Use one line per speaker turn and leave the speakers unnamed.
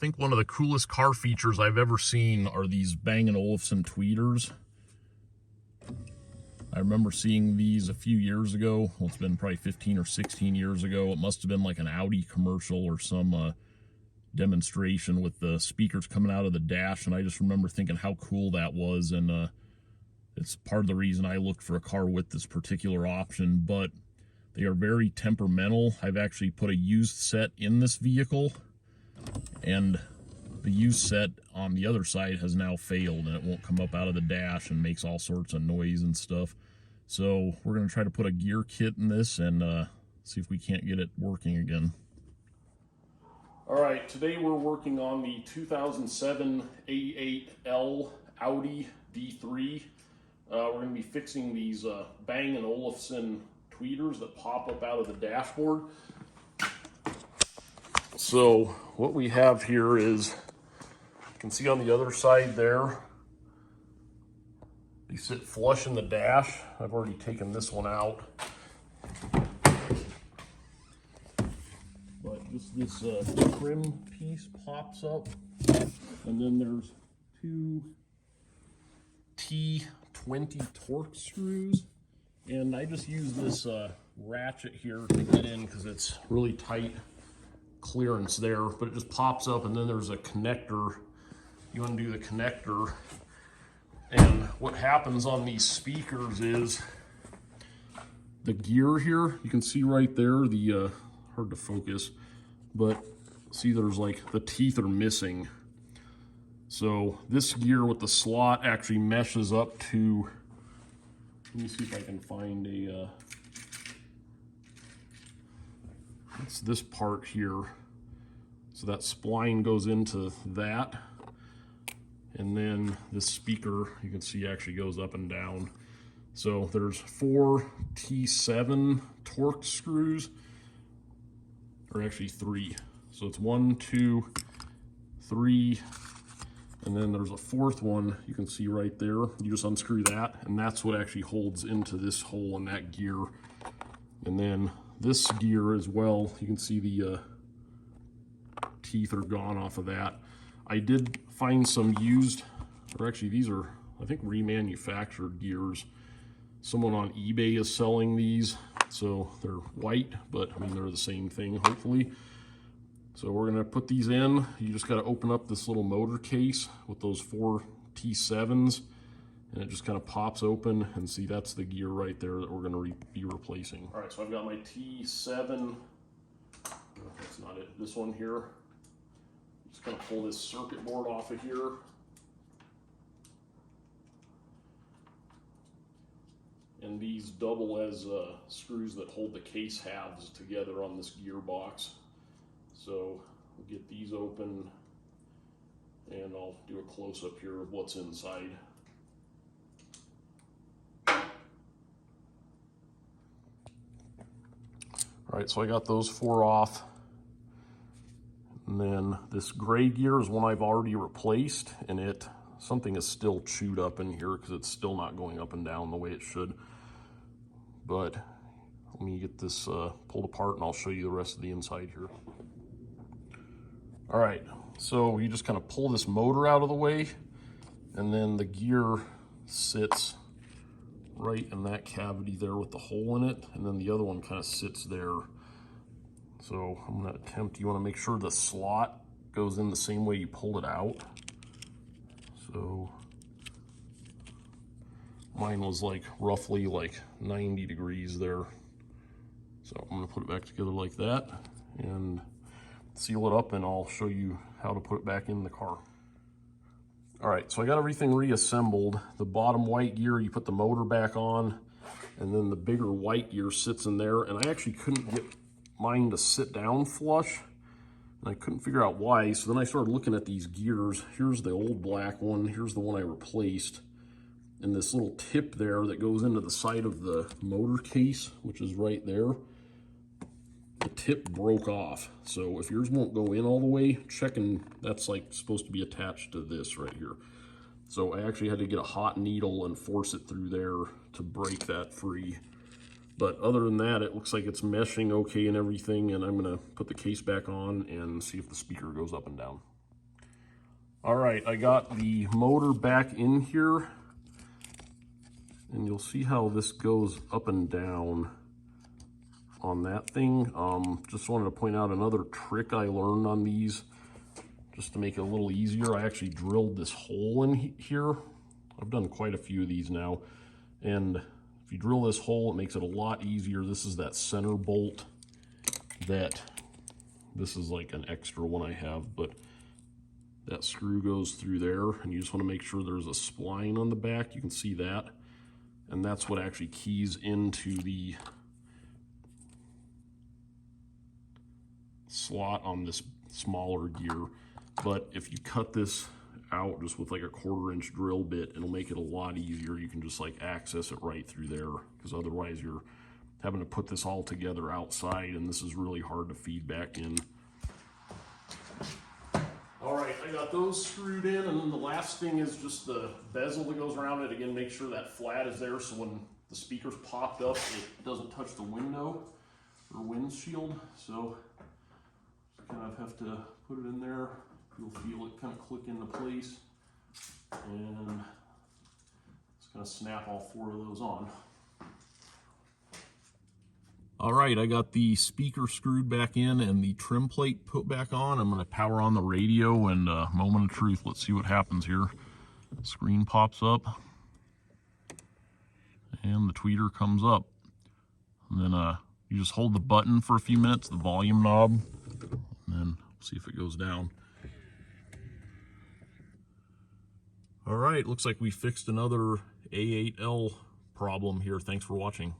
think one of the coolest car features I've ever seen are these Bang & Olufsen tweeters. I remember seeing these a few years ago. Well, it's been probably 15 or 16 years ago. It must have been like an Audi commercial or some demonstration with the speakers coming out of the dash, and I just remember thinking how cool that was, and it's part of the reason I looked for a car with this particular option. But they are very temperamental. I've actually put a used set in this vehicle, and the used set on the other side has now failed, and it won't come up out of the dash and makes all sorts of noise and stuff. So we're going to try to put a gear kit in this and see if we can't get it working again. All right, today we're working on the 2007 A8L Audi D3. We're going to be fixing these Bang & Olufsen tweeters that pop up out of the dashboard. So what we have here is, you can see on the other side there, they sit flush in the dash. I've already taken this one out. But just this trim piece pops up, and then there's two T20 torque screws, and I just use this ratchet here to get in because it's really tight clearance there, but it just pops up, and then there's a connector. You undo the connector, and what happens on these speakers is the gear here, you can see right there, the hard to focus, but see there's like the teeth are missing. So this gear with the slot actually meshes up to, let me see if I can find a it's this part here. So that spline goes into that, and then this speaker, you can see, actually goes up and down. So there's 4 T7 torque screws, or actually 3. So it's 1, 2, 3, and then there's a 4th one, you can see right there. You just unscrew that, and that's what actually holds into this hole in that gear. And then this gear as well, you can see the teeth are gone off of that. I did find some used, or actually these are, I think, remanufactured gears. Someone on eBay is selling these, so they're white, but I mean, they're the same thing, hopefully. So we're gonna put these in. You just gotta open up this little motor case with those 4 T7s, and it just kind of pops open, and see, that's the gear right there that we're gonna be replacing. All right, so I've got my T7, that's not it, this one here. Just gonna pull this circuit board off of here. And these double as screws that hold the case halves together on this gearbox. So we'll get these open, and I'll do a close-up here of what's inside. All right, so I got those 4 off. And then this gray gear is one I've already replaced, and something is still chewed up in here because it's still not going up and down the way it should. But let me get this pulled apart, and I'll show you the rest of the inside here. All right, so you just kind of pull this motor out of the way, and then the gear sits right in that cavity there with the hole in it, and then the other one kind of sits there. So I'm gonna attempt, you wanna make sure the slot goes in the same way you pulled it out. So mine was like roughly like 90 degrees there. So I'm gonna put it back together like that and seal it up, and I'll show you how to put it back in the car. All right, so I got everything reassembled. The bottom white gear, you put the motor back on, and then the bigger white gear sits in there, and I actually couldn't get mine to sit down flush, and I couldn't figure out why. So then I started looking at these gears. Here's the old black one, here's the one I replaced, and this little tip there that goes into the side of the motor case, which is right there, the tip broke off. So if yours won't go in all the way, checking, that's like supposed to be attached to this right here. So I actually had to get a hot needle and force it through there to break that free. But other than that, it looks like it's meshing okay and everything, and I'm gonna put the case back on and see if the speaker goes up and down. All right, I got the motor back in here, and you'll see how this goes up and down on that thing. Just wanted to point out another trick I learned on these, just to make it a little easier. I actually drilled this hole in here. I've done quite a few of these now, and if you drill this hole, it makes it a lot easier. This is that center bolt that, this is like an extra one I have, but that screw goes through there, and you just want to make sure there's a spline on the back. You can see that, and that's what actually keys into the slot on this smaller gear. But if you cut this out just with like a 1/4-inch drill bit, it'll make it a lot easier. You can just like access it right through there, because otherwise you're having to put this all together outside, and this is really hard to feed back in. All right, I got those screwed in, and then the last thing is just the bezel that goes around it. Again, make sure that flat is there so when the speaker's popped up, it doesn't touch the window or windshield. So kind of have to put it in there. You'll feel it kind of click into place, and just kind of snap all 4 of those on. All right, I got the speaker screwed back in and the trim plate put back on. I'm gonna power on the radio, and moment of truth, let's see what happens here. Screen pops up, and the tweeter comes up. And then you just hold the button for a few minutes, the volume knob, and then see if it goes down. All right, looks like we fixed another A8L problem here. Thanks for watching.